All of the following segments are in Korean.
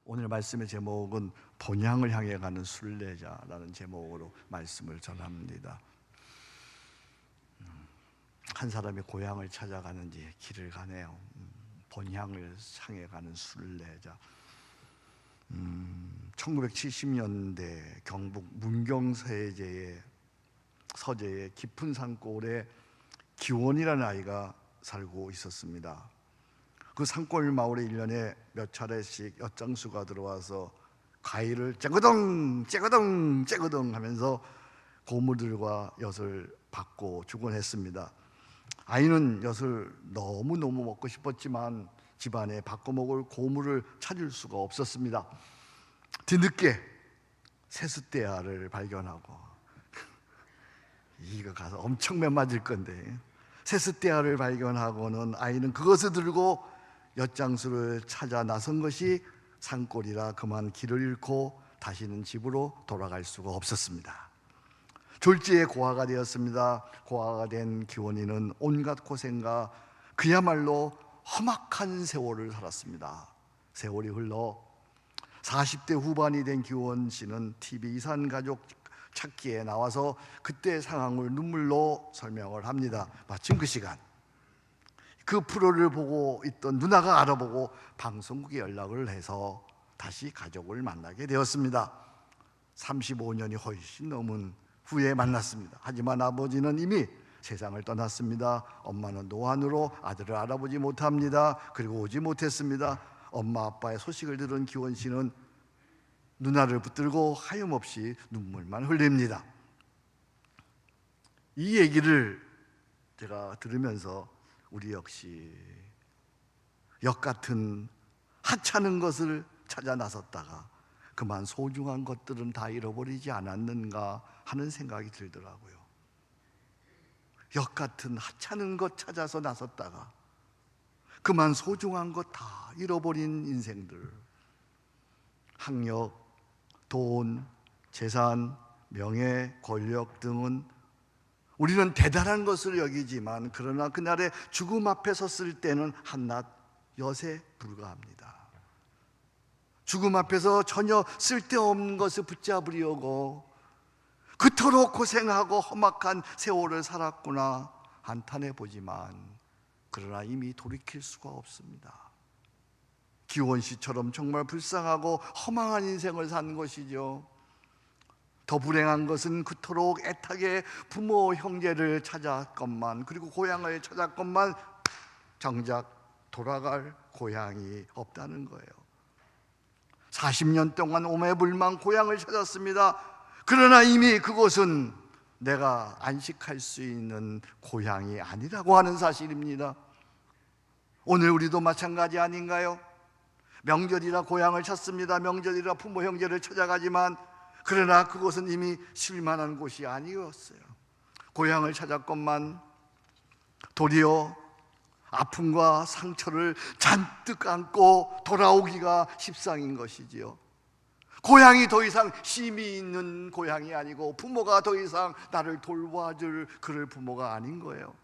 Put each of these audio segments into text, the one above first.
오늘 말씀의 제목은 본향을 향해 가는 순례자라는 제목으로 말씀을 전합니다. 한 사람이 고향을 찾아가는지 길을 가네요. 본향을 향해 가는 순례자. 1970년대 경북 문경서재의 깊은 산골에 기원이라는 아이가 살고 있었습니다. 그 산골 마을에 1년에 몇 차례씩 엿장수가 들어와서 과일을 째거덩 하면서 고물들과 엿을 받고 주곤 했습니다. 아이는 엿을 너무너무 먹고 싶었지만 집안에 바꿔 먹을 고물을 찾을 수가 없었습니다. 뒤늦게 세숫대야를 발견하고, 이거 가서 엄청 매 맞을 건데, 세숫대야를 발견하고는 아이는 그것을 들고 엿장수를 찾아 나선 것이 산골이라 그만 길을 잃고 다시는 집으로 돌아갈 수가 없었습니다. 졸지에 고아가 되었습니다. 고아가 된 기원이는 온갖 고생과 그야말로 험악한 세월을 살았습니다. 세월이 흘러 40대 후반이 된 기원 씨는 TV 이산 가족 찾기에 나와서 그때 상황을 눈물로 설명을 합니다. 마침 그 시간 그 프로를 보고 있던 누나가 알아보고 방송국에 연락을 해서 다시 가족을 만나게 되었습니다. 35년이 훨씬 넘은 후에 만났습니다. 하지만 아버지는 이미 세상을 떠났습니다. 엄마는 노안으로 아들을 알아보지 못합니다. 그리고 오지 못했습니다. 엄마 아빠의 소식을 들은 기원 씨는 누나를 붙들고 하염없이 눈물만 흘립니다. 이 얘기를 제가 들으면서 우리 역시 역 같은 하찮은 것을 찾아 나섰다가 그만 소중한 것들은 다 잃어버리지 않았는가 하는 생각이 들더라고요. 역 같은 하찮은 것 찾아서 나섰다가 그만 소중한 것 다 잃어버린 인생들, 학력, 돈, 재산, 명예, 권력 등은 우리는 대단한 것을 여기지만 그러나 그날의 죽음 앞에 섰을 때는 한낱 엿에 불과합니다. 죽음 앞에서 전혀 쓸데없는 것을 붙잡으려고 그토록 고생하고 험악한 세월을 살았구나 한탄해 보지만 그러나 이미 돌이킬 수가 없습니다. 기원 씨처럼 정말 불쌍하고 허망한 인생을 산 것이죠. 더 불행한 것은 그토록 애타게 부모 형제를 찾았건만 그리고 고향을 찾았건만 정작 돌아갈 고향이 없다는 거예요. 40년 동안 오매불망 고향을 찾았습니다. 그러나 이미 그곳은 내가 안식할 수 있는 고향이 아니라고 하는 사실입니다. 오늘 우리도 마찬가지 아닌가요? 명절이라 고향을 찾습니다. 명절이라 부모 형제를 찾아가지만 그러나 그곳은 이미 쉴만한 곳이 아니었어요. 고향을 찾았건만 도리어 아픔과 상처를 잔뜩 안고 돌아오기가 십상인 것이지요. 고향이 더 이상 힘이 있는 고향이 아니고 부모가 더 이상 나를 돌봐줄 그럴 부모가 아닌 거예요.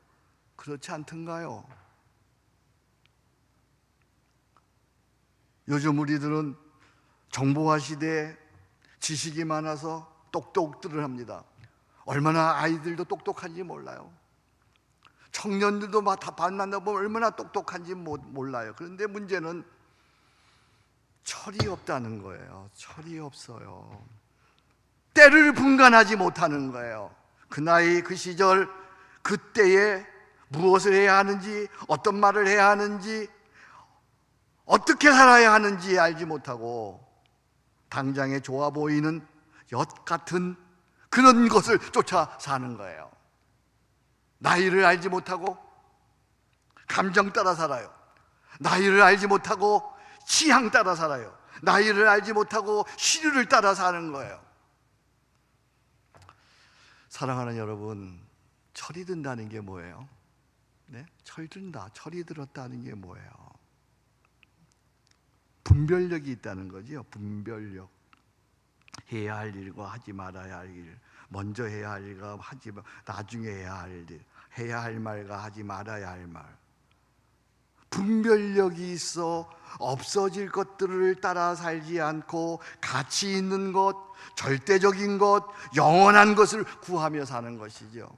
그렇지 않던가요? 요즘 우리들은 정보화 시대에 지식이 많아서 똑똑들을 합니다. 얼마나 아이들도 똑똑한지 몰라요. 청년들도 다 만나보면 얼마나 똑똑한지 몰라요. 그런데 문제는 철이 없다는 거예요. 철이 없어요. 때를 분간하지 못하는 거예요. 그 나이, 그 시절, 그때에 무엇을 해야 하는지, 어떤 말을 해야 하는지, 어떻게 살아야 하는지 알지 못하고 당장에 좋아 보이는 엿 같은 그런 것을 쫓아 사는 거예요. 나이를 알지 못하고 감정 따라 살아요. 나이를 알지 못하고 취향 따라 살아요. 나이를 알지 못하고 시류를 따라 사는 거예요. 사랑하는 여러분, 철이 든다는 게 뭐예요? 네? 철든다, 철이 들었다는 게 뭐예요? 분별력이 있다는 거죠. 분별력. 해야 할 일과 하지 말아야 할 일, 먼저 해야 할 일과 나중에 해야 할 일, 해야 할 말과 하지 말아야 할 말. 분별력이 있어 없어질 것들을 따라 살지 않고 가치 있는 것, 절대적인 것, 영원한 것을 구하며 사는 것이죠.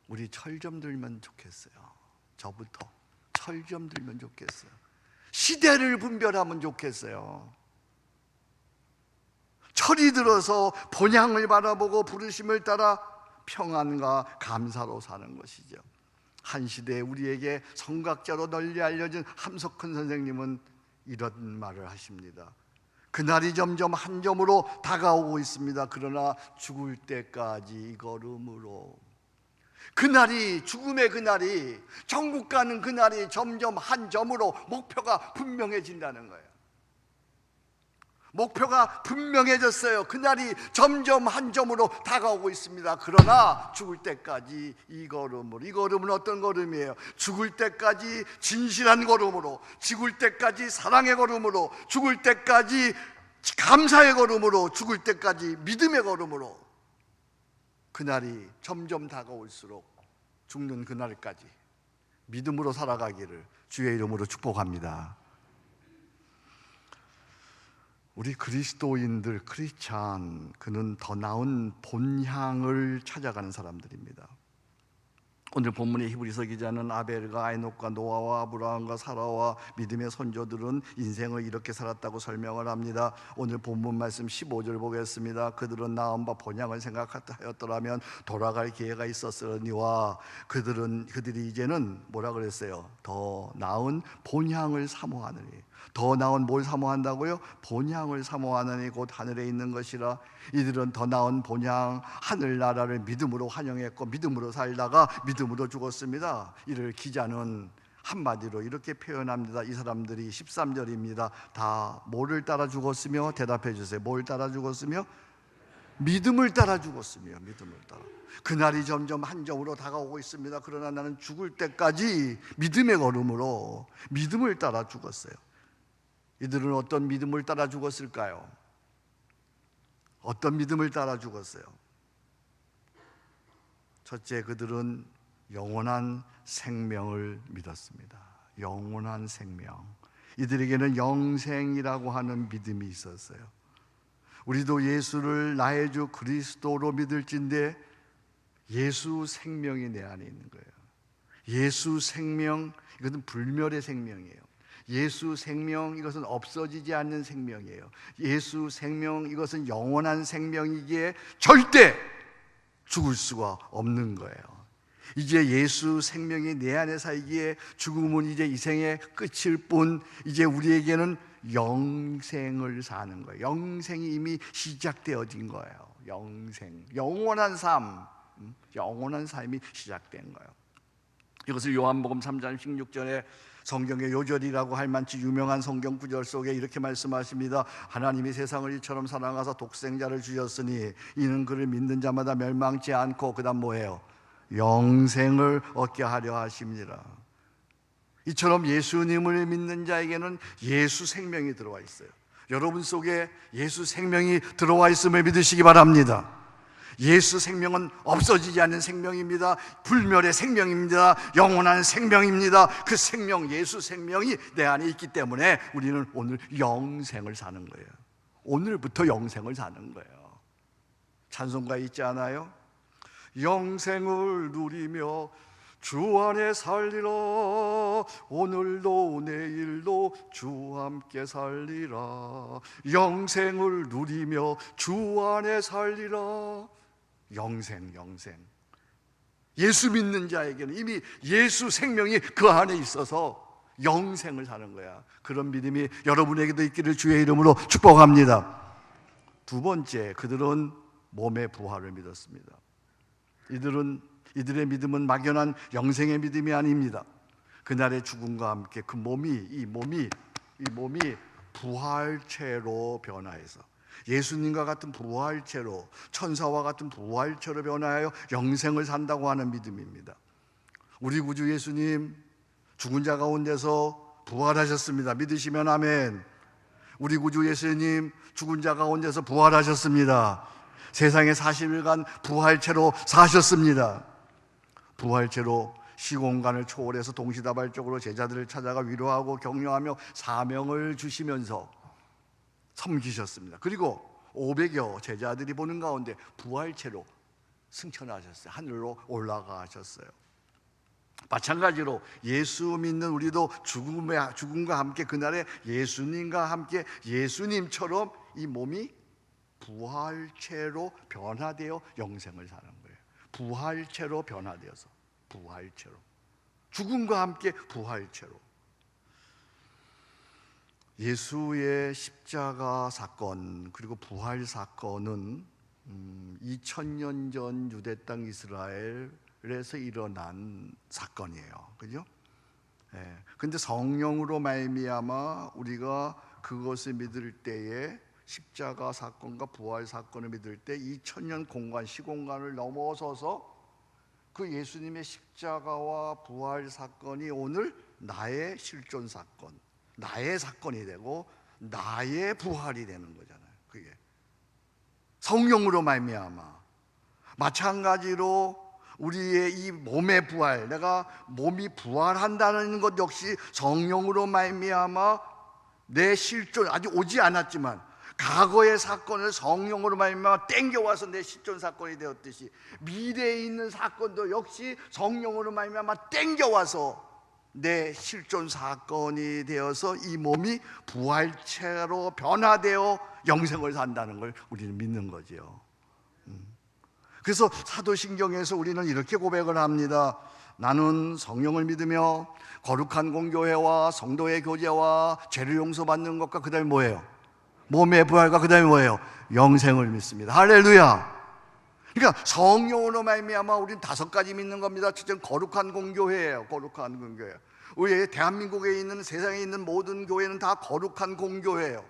우리 철 좀 들면 좋겠어요. 저부터 철 좀 들면 좋겠어요. 시대를 분별하면 좋겠어요. 철이 들어서 본향을 바라보고 부르심을 따라 평안과 감사로 사는 것이죠. 한 시대에 우리에게 성각자로 널리 알려진 함석헌 선생님은 이런 말을 하십니다. 그날이 점점 한 점으로 다가오고 있습니다. 그러나 죽을 때까지 이 걸음으로. 그날이, 죽음의 그날이, 천국 가는 그날이 점점 한 점으로 목표가 분명해진다는 거예요. 목표가 분명해졌어요. 그날이 점점 한 점으로 다가오고 있습니다. 그러나 죽을 때까지 이 걸음으로. 이 걸음은 어떤 걸음이에요? 죽을 때까지 진실한 걸음으로, 죽을 때까지 사랑의 걸음으로, 죽을 때까지 감사의 걸음으로, 죽을 때까지 믿음의 걸음으로. 그날이 점점 다가올수록 죽는 그날까지 믿음으로 살아가기를 주의 이름으로 축복합니다. 우리 그리스도인들, 크리스찬, 그는 더 나은 본향을 찾아가는 사람들입니다. 오늘 본문의 히브리서 기자는 아벨과 아이녹과 노아와 아브라함과 사라와 믿음의 선조들은 인생을 이렇게 살았다고 설명을 합니다. 오늘 본문 말씀 15절 보겠습니다. 그들은 나은 바 본향을 생각하였더라면 돌아갈 기회가 있었으니와 그들이 이제는 뭐라 그랬어요? 더 나은 본향을 사모하느니. 더 나은 뭘 사모한다고요? 본향을 사모하느니 곧 하늘에 있는 것이라. 이들은 더 나은 본향, 하늘나라를 믿음으로 환영했고 믿음으로 살다가 믿음으로 죽었습니다. 이를 기자는 한마디로 이렇게 표현합니다. 이 사람들이 13절입니다. 다 뭐를 따라 죽었으며? 대답해 주세요. 뭘 따라 죽었으며? 믿음을 따라 죽었으며. 믿음을 따라. 그날이 점점 한 점으로 다가오고 있습니다. 그러나 나는 죽을 때까지 믿음의 걸음으로 믿음을 따라 죽었어요. 이들은 어떤 믿음을 따라 죽었을까요? 어떤 믿음을 따라 죽었어요? 첫째, 그들은 영원한 생명을 믿었습니다. 영원한 생명. 이들에게는 영생이라고 하는 믿음이 있었어요. 우리도 예수를 나의 주 그리스도로 믿을진데 예수 생명이 내 안에 있는 거예요. 예수 생명, 이것은 불멸의 생명이에요. 예수 생명, 이것은 없어지지 않는 생명이에요. 예수 생명, 이것은 영원한 생명이기에 절대 죽을 수가 없는 거예요. 이제 예수 생명이 내 안에 살기에 죽음은 이제 이 생의 끝일 뿐, 이제 우리에게는 영생을 사는 거예요. 영생이 이미 시작되어진 거예요. 영생, 영원한 삶, 영원한 삶이 시작된 거예요. 이것을 요한복음 3장 16절에 성경의 요절이라고 할 만치 유명한 성경 구절 속에 이렇게 말씀하십니다. 하나님이 세상을 이처럼 사랑하사 독생자를 주셨으니 이는 그를 믿는 자마다 멸망치 않고, 그 다음 뭐예요? 영생을 얻게 하려 하십니다. 이처럼 예수님을 믿는 자에게는 예수 생명이 들어와 있어요. 여러분 속에 예수 생명이 들어와 있음을 믿으시기 바랍니다. 예수 생명은 없어지지 않는 생명입니다. 불멸의 생명입니다. 영원한 생명입니다. 그 생명, 예수 생명이 내 안에 있기 때문에 우리는 오늘 영생을 사는 거예요. 오늘부터 영생을 사는 거예요. 찬송가에 있지 않아요? 영생을 누리며 주 안에 살리라. 오늘도 내일도 주 함께 살리라. 영생을 누리며 주 안에 살리라. 영생, 영생. 예수 믿는 자에게는 이미 예수 생명이 그 안에 있어서 영생을 사는 거야. 그런 믿음이 여러분에게도 있기를 주의 이름으로 축복합니다. 두 번째, 그들은 몸의 부활을 믿었습니다. 이들의 믿음은 막연한 영생의 믿음이 아닙니다. 그날의 죽음과 함께 그 이 몸이 부활체로 변화해서 예수님과 같은 부활체로, 천사와 같은 부활체로 변화하여 영생을 산다고 하는 믿음입니다. 우리 구주 예수님 죽은 자 가운데서 부활하셨습니다. 믿으시면 아멘. 우리 구주 예수님 죽은 자 가운데서 부활하셨습니다. 세상에 40일간 부활체로 사셨습니다. 부활체로 시공간을 초월해서 동시다발적으로 제자들을 찾아가 위로하고 격려하며 사명을 주시면서 섬기셨습니다. 그리고 500여 제자들이 보는 가운데 부활체로 승천하셨어요. 하늘로 올라가셨어요. 마찬가지로 예수 믿는 우리도 죽음과 함께 그날에 예수님과 함께 예수님처럼 이 몸이 부활체로 변화되어 영생을 사는 거예요. 부활체로 변화되어서, 부활체로, 죽음과 함께 부활체로. 예수의 십자가 사건 그리고 부활 사건은 2000년 전 유대 땅 이스라엘에서 일어난 사건이에요. 그죠? 근데 성령으로 말미암아 우리가 그것을 믿을 때에, 십자가 사건과 부활 사건을 믿을 때 2000년 공간, 시공간을 넘어서서 그 예수님의 십자가와 부활 사건이 오늘 나의 실존 사건, 나의 사건이 되고 나의 부활이 되는 거잖아요. 그게 성령으로 말미암아. 마찬가지로 우리의 이 몸의 부활, 내가 몸이 부활한다는 것 역시 성령으로 말미암아 내 실존, 아직 오지 않았지만 과거의 사건을 성령으로 말미암아 땡겨와서 내 실존 사건이 되었듯이, 미래에 있는 사건도 역시 성령으로 말미암아 땡겨와서 내 실존 사건이 되어서 이 몸이 부활체로 변화되어 영생을 산다는 걸 우리는 믿는 거죠. 그래서 사도신경에서 우리는 이렇게 고백을 합니다. 나는 성령을 믿으며 거룩한 공교회와 성도의 교제와 죄를 용서받는 것과 그 다음에 뭐예요? 몸의 부활과 그 다음에 뭐예요? 영생을 믿습니다. 할렐루야. 그러니까 성령으로 말미암아 우리는 5가지 믿는 겁니다. 첫째는 거룩한 공교회예요. 거룩한 공교회. 우리 대한민국에 있는, 세상에 있는 모든 교회는 다 거룩한 공교회예요.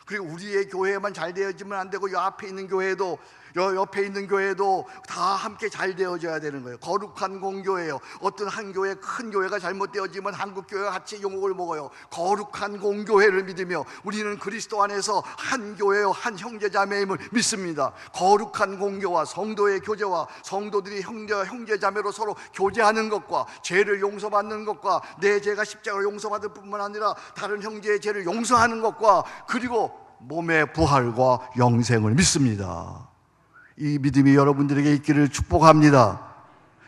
그리고 우리의 교회만 잘 되어지면 안 되고, 요 앞에 있는 교회도, 옆에 있는 교회도 다 함께 잘 되어져야 되는 거예요. 거룩한 공교회예요. 어떤 한 교회, 큰 교회가 잘못되어지면 한국 교회가 같이 욕을 먹어요. 거룩한 공교회를 믿으며 우리는 그리스도 안에서 한 교회요, 한 형제자매임을 믿습니다. 거룩한 공교와 성도의 교제와 성도들이 형제자매로 서로 교제하는 것과 죄를 용서받는 것과 내 죄가 십자가로 용서받을 뿐만 아니라 다른 형제의 죄를 용서하는 것과, 그리고 몸의 부활과 영생을 믿습니다. 이 믿음이 여러분들에게 있기를 축복합니다.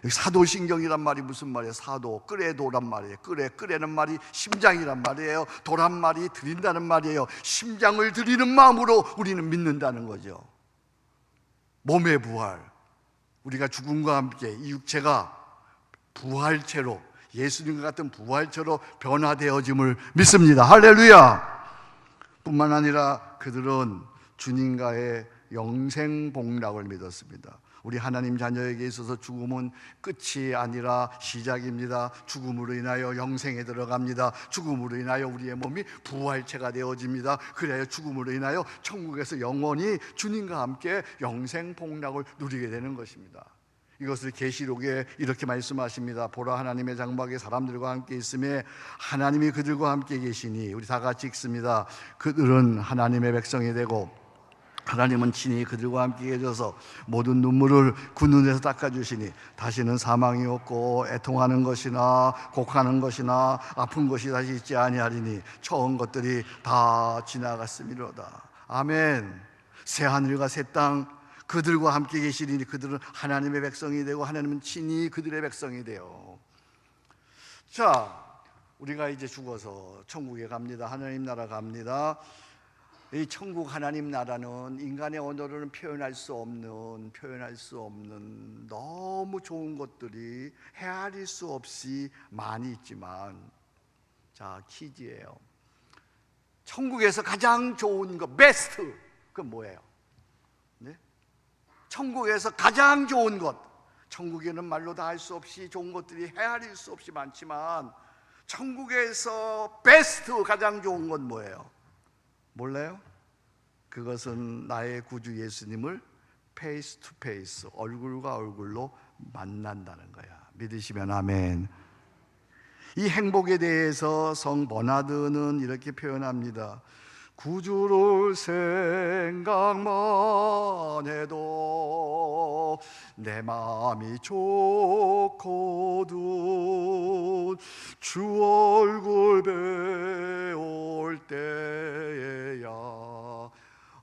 사도신경이란 말이 무슨 말이에요? 사도, 끄레도란 말이에요. 끄레는 말이 심장이란 말이에요. 도란 말이 드린다는 말이에요. 심장을 드리는 마음으로 우리는 믿는다는 거죠. 몸의 부활, 우리가 죽음과 함께 이 육체가 부활체로, 예수님과 같은 부활체로 변화되어짐을 믿습니다. 할렐루야. 뿐만 아니라 그들은 주님과의 영생복락을 믿었습니다. 우리 하나님 자녀에게 있어서 죽음은 끝이 아니라 시작입니다. 죽음으로 인하여 영생에 들어갑니다. 죽음으로 인하여 우리의 몸이 부활체가 되어집니다. 그래야 죽음으로 인하여 천국에서 영원히 주님과 함께 영생복락을 누리게 되는 것입니다. 이것을 계시록에 이렇게 말씀하십니다. 보라, 하나님의 장막에 사람들과 함께 있음에 하나님이 그들과 함께 계시니, 우리 다 같이 읽습니다. 그들은 하나님의 백성이 되고 하나님은 친히 그들과 함께 계셔서 모든 눈물을 그 눈에서 닦아주시니 다시는 사망이 없고 애통하는 것이나 곡하는 것이나 아픈 것이 다시 있지 아니하리니 처음 것들이 다 지나갔음이로다. 아멘. 새 하늘과 새 땅, 그들과 함께 계시리니 그들은 하나님의 백성이 되고 하나님은 친히 그들의 백성이 되어. 자, 우리가 이제 죽어서 천국에 갑니다. 하나님 나라 갑니다. 이 천국 하나님 나라는 인간의 언어로는 표현할 수 없는 너무 좋은 것들이 헤아릴 수 없이 많이 있지만, 자, 퀴즈예요. 천국에서 가장 좋은 것, 베스트, 그건 뭐예요? 네? 천국에서 가장 좋은 것, 천국에는 말로 다 할 수 없이 좋은 것들이 헤아릴 수 없이 많지만 천국에서 베스트, 가장 좋은 건 뭐예요? 몰라요? 그것은 나의 구주 예수님을 페이스 투 페이스, 얼굴과 얼굴로 만난다는 거야. 믿으시면 아멘. 이 행복에 대해서 성 버나드는 이렇게 표현합니다. 구주를 생각만 해도 내 마음이 좋거든. 주 얼굴 배울 때야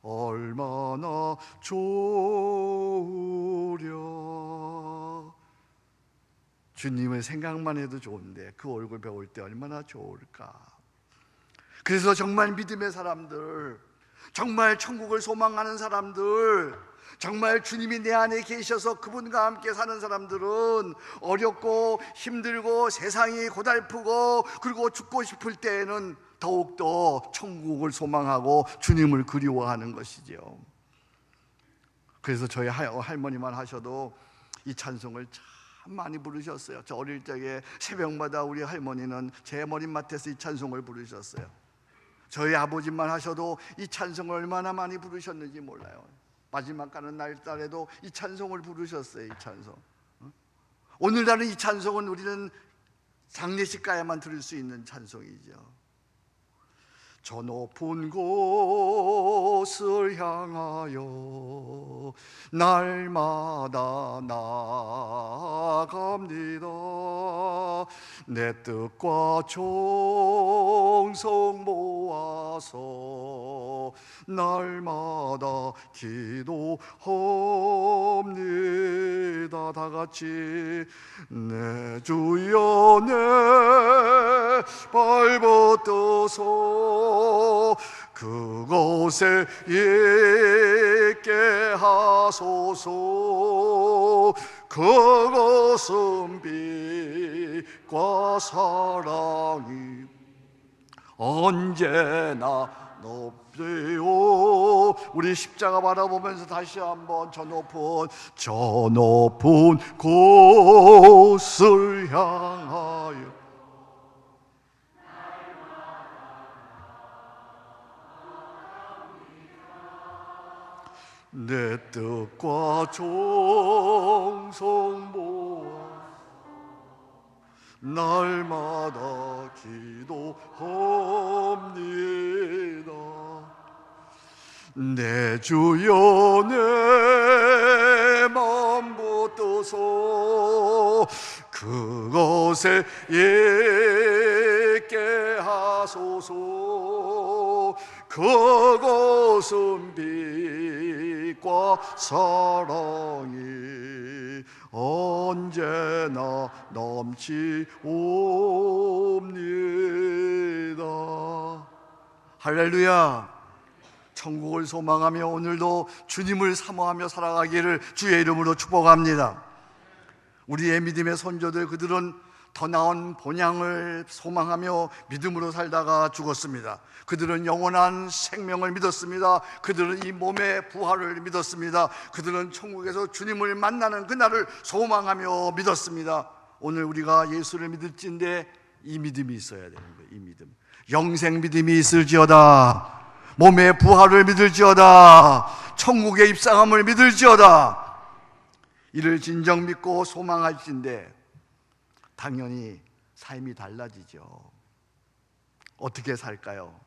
얼마나 좋으랴. 주님의 생각만 해도 좋은데 그 얼굴 배울 때 얼마나 좋을까. 그래서 정말 믿음의 사람들, 정말 천국을 소망하는 사람들, 정말 주님이 내 안에 계셔서 그분과 함께 사는 사람들은 어렵고 힘들고 세상이 고달프고 그리고 죽고 싶을 때에는 더욱더 천국을 소망하고 주님을 그리워하는 것이죠. 그래서 저희 할머니만 하셔도 이 찬송을 참 많이 부르셨어요. 저 어릴 적에 새벽마다 우리 할머니는 제 머리맡에서 이 찬송을 부르셨어요. 저희 아버지만 하셔도 이 찬송을 얼마나 많이 부르셨는지 몰라요. 마지막 가는 날짜에도 이 찬송을 부르셨어요. 이 찬송. 오늘날은 이 찬송은 우리는 장례식 가야만 들을 수 있는 찬송이죠. 저 높은 곳을 향하여 날마다 나아갑니다. 내 뜻과 정성 모아서 날마다 기도합니다. 다 같이 내 주여 내 발벗어서 그곳에 있게 하소서. 그것은 빛과 사랑이 언제나 높대요. 우리 십자가 바라보면서 다시 한번 저 높은 곳을 향하여 내 뜻과 정성 모아 날마다 기도합니다. 내 주여 내 마음 붙어서 그곳에 있게 하소서. 그것은 빛과 사랑이 언제나 넘치옵니다. 할렐루야. 천국을 소망하며 오늘도 주님을 사모하며 살아가기를 주의 이름으로 축복합니다. 우리의 믿음의 선조들, 그들은 더 나은 본향을 소망하며 믿음으로 살다가 죽었습니다. 그들은 영원한 생명을 믿었습니다. 그들은 이 몸의 부활을 믿었습니다. 그들은 천국에서 주님을 만나는 그날을 소망하며 믿었습니다. 오늘 우리가 예수를 믿을지인데 이 믿음이 있어야 되는 거예요. 이 믿음, 영생 믿음이 있을지어다. 몸의 부활을 믿을지어다. 천국의 입상함을 믿을지어다. 이를 진정 믿고 소망할진데 당연히 삶이 달라지죠. 어떻게 살까요?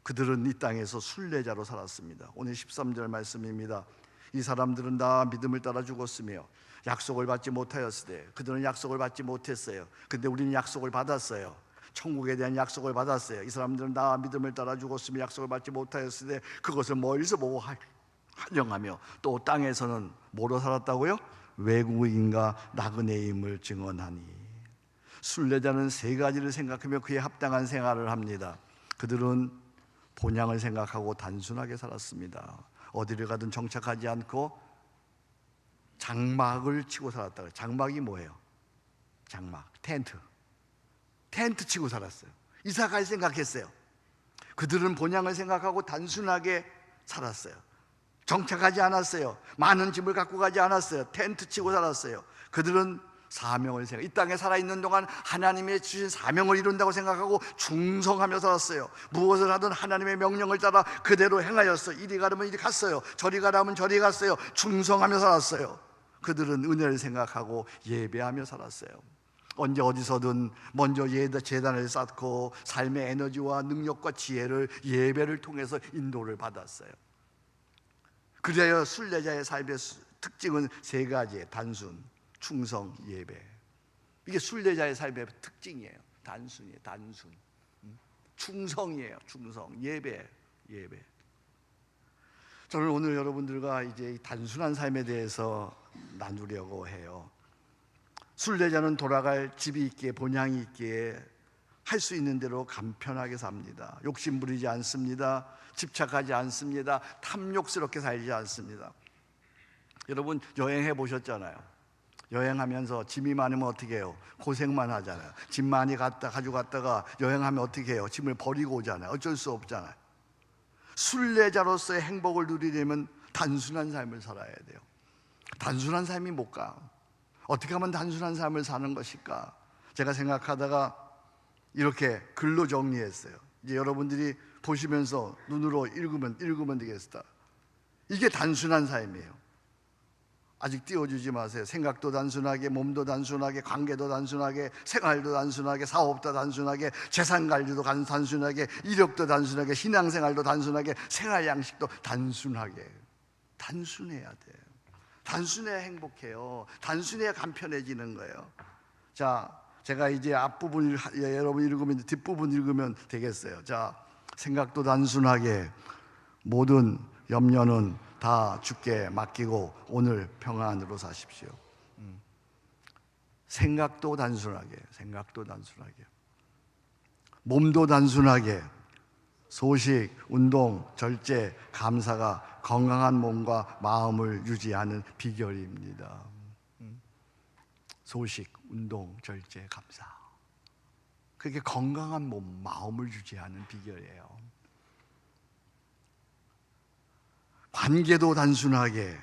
그들은 이 땅에서 순례자로 살았습니다. 오늘 13절 말씀입니다. 이 사람들은 다 믿음을 따라 죽었으며 약속을 받지 못하였으되 그들은 약속을 받지 못했어요. 근데 우리는 약속을 받았어요. 천국에 대한 약속을 받았어요. 이 사람들은 다 믿음을 따라 죽었으며 약속을 받지 못하였으되 그것을 멀리서 보고 환영하며 또 땅에서는 뭐로 살았다고요? 외국인과 나그네임을 증언하니. 순례자는 세 가지를 생각하며 그에 합당한 생활을 합니다. 그들은 본향을 생각하고 단순하게 살았습니다. 어디를 가든 정착하지 않고 장막을 치고 살았다. 장막이 뭐예요? 장막, 텐트 치고 살았어요. 이사 갈 생각했어요. 그들은 본향을 생각하고 단순하게 살았어요. 정착하지 않았어요. 많은 짐을 갖고 가지 않았어요. 텐트 치고 살았어요. 그들은 사명을 생각, 이 땅에 살아있는 동안 하나님의 주신 사명을 이룬다고 생각하고 충성하며 살았어요. 무엇을 하든 하나님의 명령을 따라 그대로 행하였어요. 이리 가려면 이리 갔어요. 저리 가라면 저리 갔어요. 충성하며 살았어요. 그들은 은혜를 생각하고 예배하며 살았어요. 언제 어디서든 먼저 재단을 쌓고 삶의 에너지와 능력과 지혜를 예배를 통해서 인도를 받았어요. 그래야 순례자의 삶의 특징은 세 가지예요. 단순, 충성, 예배. 이게 순례자의 삶의 특징이에요. 단순이에요. 단순. 충성이에요. 충성. 예배. 저는 오늘 여러분들과 이제 이 단순한 삶에 대해서 나누려고 해요. 순례자는 돌아갈 집이 있기에, 본향이 있기에 할 수 있는 대로 간편하게 삽니다. 욕심 부리지 않습니다. 집착하지 않습니다. 탐욕스럽게 살지 않습니다. 여러분 여행해 보셨잖아요. 여행하면서 짐이 많으면 어떻게 해요? 고생만 하잖아요. 짐 많이 가지고 갔다가 여행하면 어떻게 해요? 짐을 버리고 오잖아요. 어쩔 수 없잖아요. 순례자로서의 행복을 누리려면 단순한 삶을 살아야 돼요. 단순한 삶이 뭘까? 어떻게 하면 단순한 삶을 사는 것일까? 제가 생각하다가 이렇게 글로 정리했어요. 이제 여러분들이 보시면서 눈으로 읽으면 되겠다. 이게 단순한 삶이에요. 아직 띄워주지 마세요. 생각도 단순하게, 몸도 단순하게, 관계도 단순하게, 생활도 단순하게, 사업도 단순하게, 재산 관리도 단순하게, 이력도 단순하게, 신앙생활도 단순하게, 생활 양식도 단순하게. 단순해야 돼요. 단순해야 행복해요. 단순해야 간편해지는 거예요. 자, 제가 이제 앞부분 여러분 읽으면 뒷부분 읽으면 되겠어요. 자, 생각도 단순하게, 모든 염려는 다 주께 맡기고 오늘 평안으로 사십시오. 생각도 단순하게, 몸도 단순하게, 소식, 운동, 절제, 감사가 건강한 몸과 마음을 유지하는 비결입니다. 소식, 운동, 절제, 감사. 그게 건강한 몸, 마음을 유지하는 비결이에요. 관계도 단순하게,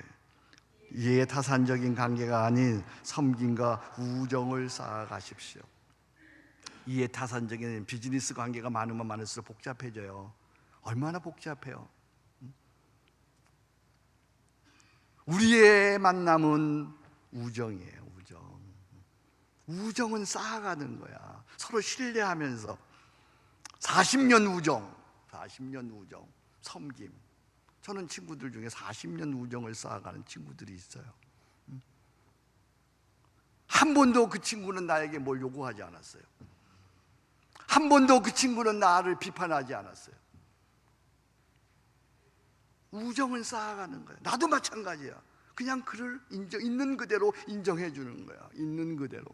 이해타산적인 관계가 아닌 섬김과 우정을 쌓아가십시오. 이해타산적인 비즈니스 관계가 많으면 많을수록 복잡해져요. 얼마나 복잡해요. 우리의 만남은 우정이에요. 우정은 쌓아가는 거야. 서로 신뢰하면서 40년 우정, 섬김. 저는 친구들 중에 40년 우정을 쌓아가는 친구들이 있어요. 한 번도 그 친구는 나에게 뭘 요구하지 않았어요. 한 번도 그 친구는 나를 비판하지 않았어요. 우정을 쌓아가는 거예요. 나도 마찬가지야. 그냥 그를 있는 그대로 인정해 주는 거야. 있는 그대로.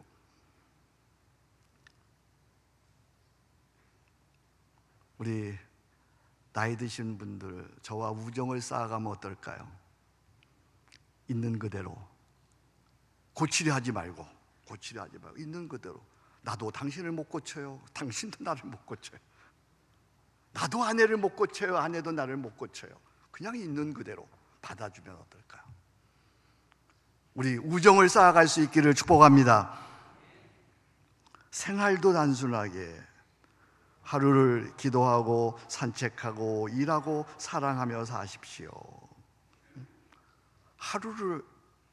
우리 나이 드신 분들, 저와 우정을 쌓아가면 어떨까요? 있는 그대로. 고치려 하지 말고 있는 그대로. 나도 당신을 못 고쳐요. 당신도 나를 못 고쳐요. 나도 아내를 못 고쳐요. 아내도 나를 못 고쳐요. 그냥 있는 그대로 받아주면 어떨까요? 우리 우정을 쌓아갈 수 있기를 축복합니다. 생활도 단순하게, 하루를 기도하고 산책하고 일하고 사랑하며 사십시오. 하루를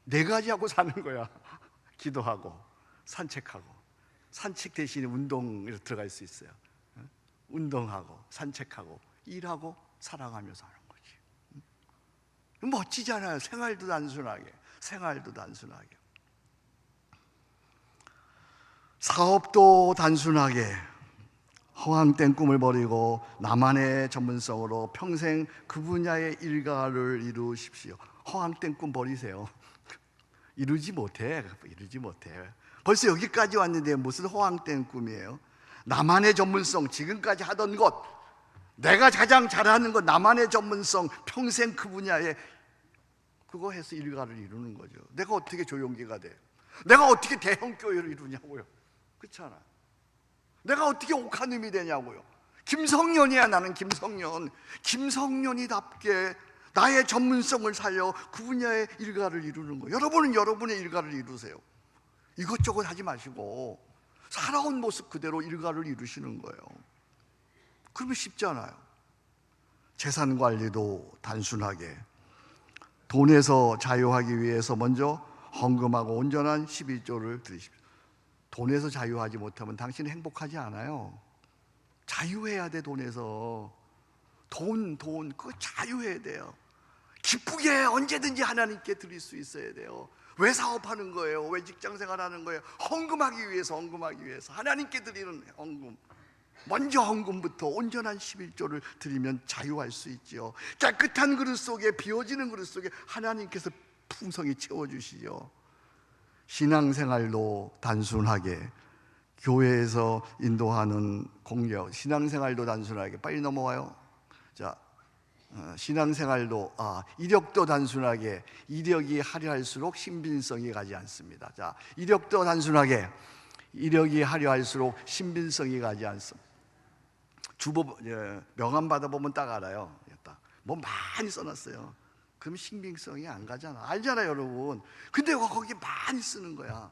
네 가지 하고 사는 거야. 기도하고 산책하고, 산책 대신에 운동에 들어갈 수 있어요. 운동하고 산책하고 일하고 사랑하며 사는 거지. 멋지잖아요. 생활도 단순하게. 사업도 단순하게, 허황된 꿈을 버리고 나만의 전문성으로 평생 그 분야의 일가를 이루십시오. 허황된 꿈 버리세요. 이루지 못해. 벌써 여기까지 왔는데 무슨 허황된 꿈이에요? 나만의 전문성, 지금까지 하던 것, 내가 가장 잘하는 것, 나만의 전문성, 평생 그 분야에 그거 해서 일가를 이루는 거죠. 내가 어떻게 조용기가 돼? 내가 어떻게 대형교회를 이루냐고요. 그렇잖아. 내가 어떻게 옥하님이 되냐고요. 김성년이야. 나는 김성년이답게 나의 전문성을 살려 그 분야의 일가를 이루는 거예요. 여러분은 여러분의 일가를 이루세요. 이것저것 하지 마시고 살아온 모습 그대로 일가를 이루시는 거예요. 그러면 쉽잖아요. 재산 관리도 단순하게, 돈에서 자유하기 위해서 먼저 헌금하고 온전한 11조를 드리십시오. 돈에서 자유하지 못하면 당신은 행복하지 않아요. 자유해야 돼. 돈에서 돈 그거 자유해야 돼요. 기쁘게 언제든지 하나님께 드릴 수 있어야 돼요. 왜 사업하는 거예요? 왜 직장생활하는 거예요? 헌금하기 위해서 하나님께 드리는 헌금. 먼저 헌금부터 온전한 11조를 드리면 자유할 수 있지요. 깨끗한 그릇 속에, 비워지는 그릇 속에 하나님께서 풍성히 채워주시죠. 신앙생활도 단순하게, 교회에서 인도하는 공력, 신앙생활도 단순하게. 빨리 넘어와요. 자, 신앙생활도 이력도 단순하게. 이력이 화려할수록 신빙성이 가지 않습니다. 자, 이력도 단순하게. 이력이 화려할수록 신빙성이 가지 않습니다. 명함 받아보면 딱 알아요. 뭐 많이 써놨어요. 그럼 신빙성이 안 가잖아. 알잖아요, 여러분. 근데 거기 많이 쓰는 거야.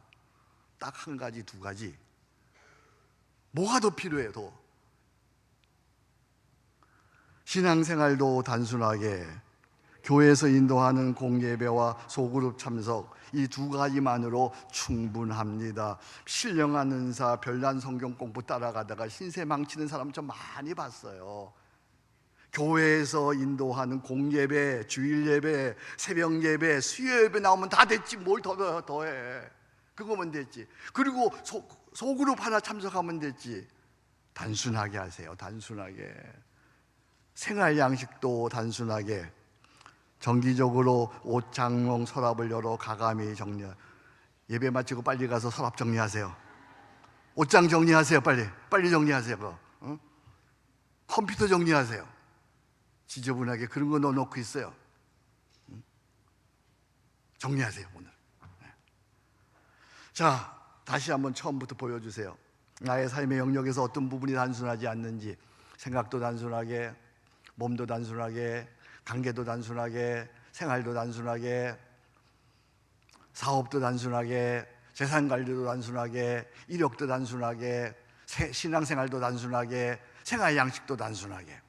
딱 한 가지, 두 가지. 뭐가 더 필요해요, 더? 신앙생활도 단순하게, 교회에서 인도하는 공예배와 소그룹 참석, 이 두 가지만으로 충분합니다. 신령한 은사, 별난 성경 공부 따라가다가 신세 망치는 사람 좀 많이 봤어요. 교회에서 인도하는 공예배, 주일예배, 새벽예배, 수요예배 나오면 다 됐지. 뭘 더해. 그거면 됐지. 그리고 소그룹 하나 참석하면 됐지. 단순하게 하세요. 단순하게. 생활 양식도 단순하게. 정기적으로 옷장롱 서랍을 열어 가감히 정리. 예배 마치고 빨리 가서 서랍 정리하세요. 옷장 정리하세요. 빨리 정리하세요. 그거. 컴퓨터 정리하세요. 지저분하게 그런 거 넣어놓고 있어요. 정리하세요, 오늘. 자, 다시 한번 처음부터 보여주세요. 나의 삶의 영역에서 어떤 부분이 단순하지 않는지. 생각도 단순하게, 몸도 단순하게, 관계도 단순하게, 생활도 단순하게, 사업도 단순하게, 재산 관리도 단순하게, 이력도 단순하게, 신앙생활도 단순하게, 생활 양식도 단순하게.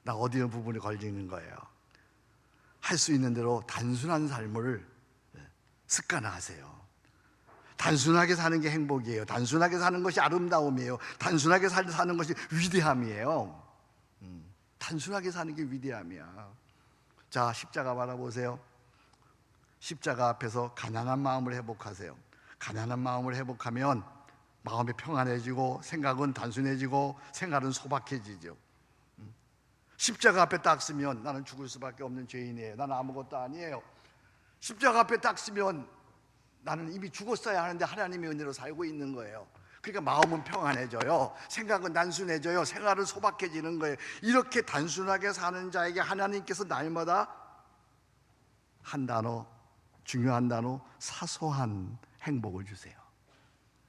나 어디 부분에 걸리는 거예요? 할 수 있는 대로 단순한 삶을 습관화하세요. 단순하게 사는 게 행복이에요. 단순하게 사는 것이 아름다움이에요. 단순하게 사는 것이 위대함이에요. 단순하게 사는 게 위대함이야. 자, 십자가 바라보세요. 십자가 앞에서 가난한 마음을 회복하세요. 가난한 마음을 회복하면 마음이 평안해지고, 생각은 단순해지고, 생활은 소박해지죠. 십자가 앞에 딱 쓰면 나는 죽을 수밖에 없는 죄인이에요. 나는 아무것도 아니에요. 십자가 앞에 딱 쓰면 나는 이미 죽었어야 하는데 하나님의 은혜로 살고 있는 거예요. 그러니까 마음은 평안해져요. 생각은 단순해져요. 생활은 소박해지는 거예요. 이렇게 단순하게 사는 자에게 하나님께서 날마다 한 단어, 중요한 단어, 사소한 행복을 주세요.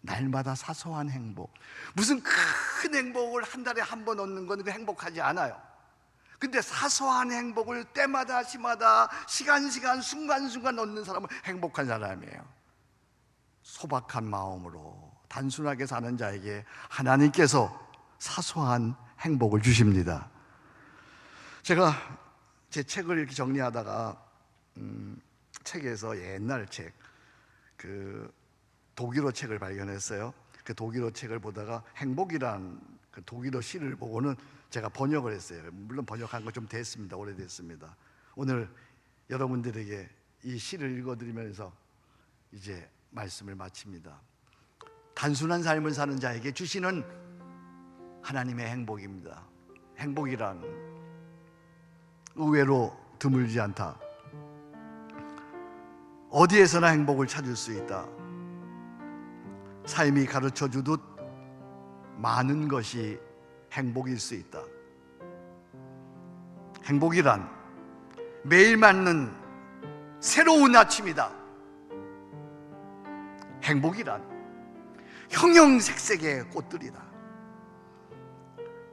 날마다 사소한 행복. 무슨 큰 행복을 한 달에 한 번 얻는 건 행복하지 않아요. 근데 사소한 행복을 때마다 시마다 시간 순간순간 얻는 사람은 행복한 사람이에요. 소박한 마음으로 단순하게 사는 자에게 하나님께서 사소한 행복을 주십니다. 제가 제 책을 이렇게 정리하다가 책에서 옛날 책, 그 독일어 책을 발견했어요. 그 독일어 책을 보다가 행복이란 그 독일어 시를 보고는 제가 번역을 했어요. 물론 번역한 거 좀 됐습니다. 오래됐습니다. 오늘 여러분들에게 이 시를 읽어드리면서 이제 말씀을 마칩니다. 단순한 삶을 사는 자에게 주시는 하나님의 행복입니다. 행복이란 의외로 드물지 않다. 어디에서나 행복을 찾을 수 있다. 삶이 가르쳐 주듯 많은 것이 행복일 수 있다. 행복이란 매일 맞는 새로운 아침이다. 행복이란 형형색색의 꽃들이다.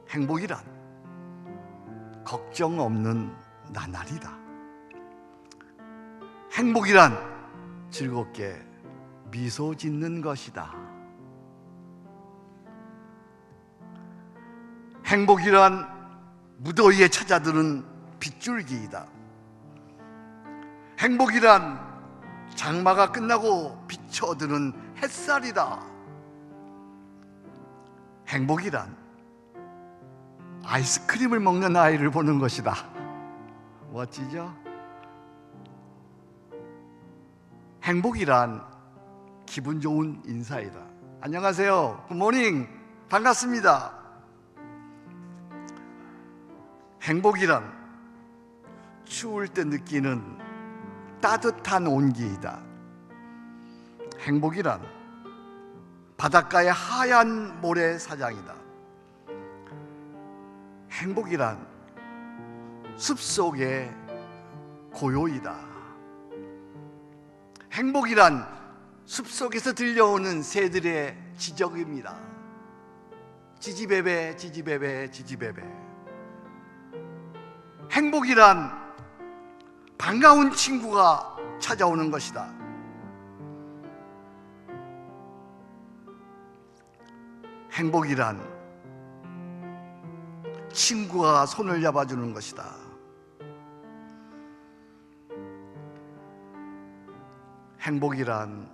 행복이란 걱정 없는 나날이다. 행복이란 즐겁게 미소 짓는 것이다. 행복이란 무더위에 찾아드는 빗줄기이다. 행복이란 장마가 끝나고 비쳐드는 햇살이다. 행복이란 아이스크림을 먹는 아이를 보는 것이다. 멋지죠? 행복이란 기분 좋은 인사이다. 안녕하세요, 굿모닝, 반갑습니다. 행복이란 추울 때 느끼는 따뜻한 온기이다. 행복이란 바닷가의 하얀 모래사장이다. 행복이란 숲속의 고요이다. 행복이란 숲속에서 들려오는 새들의 지적입니다. 지지배배 지지배배 지지배배. 행복이란 반가운 친구가 찾아오는 것이다. 행복이란 친구가 손을 잡아주는 것이다. 행복이란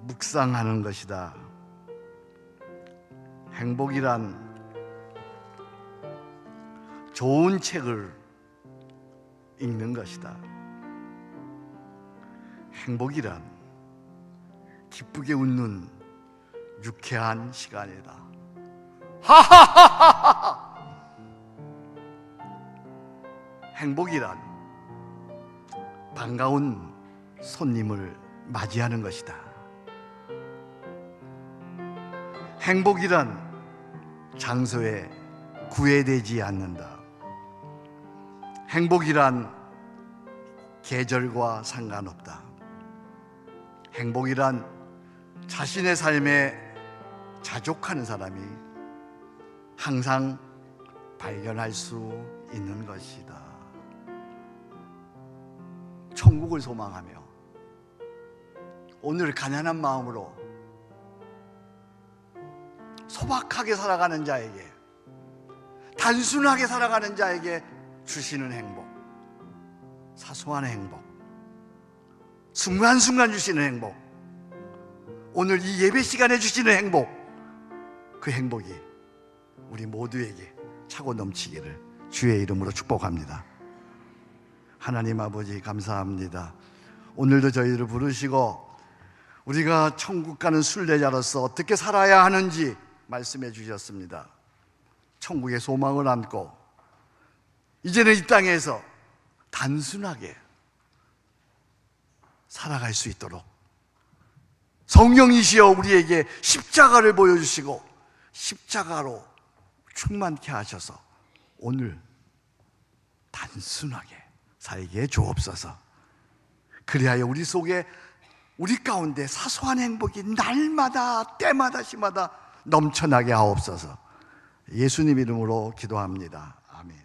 묵상하는 것이다. 행복이란 좋은 책을 읽는 것이다. 행복이란 기쁘게 웃는 유쾌한 시간이다. 하하하하하! 행복이란 반가운 손님을 맞이하는 것이다. 행복이란 장소에 구애되지 않는다. 행복이란 계절과 상관없다. 행복이란 자신의 삶에 자족하는 사람이 항상 발견할 수 있는 것이다. 천국을 소망하며 오늘 가난한 마음으로 소박하게 살아가는 자에게, 단순하게 살아가는 자에게 주시는 행복, 사소한 행복, 순간순간 주시는 행복, 오늘 이 예배 시간에 주시는 행복, 그 행복이 우리 모두에게 차고 넘치기를 주의 이름으로 축복합니다. 하나님 아버지, 감사합니다. 오늘도 저희를 부르시고 우리가 천국 가는 순례자로서 어떻게 살아야 하는지 말씀해 주셨습니다. 천국의 소망을 안고 이제는 이 땅에서 단순하게 살아갈 수 있도록 성령이시여 우리에게 십자가를 보여주시고 십자가로 충만케 하셔서 오늘 단순하게 살게 해 주옵소서. 그리하여 우리 속에, 우리 가운데 사소한 행복이 날마다 때마다 시마다 넘쳐나게 하옵소서. 예수님 이름으로 기도합니다. 아멘.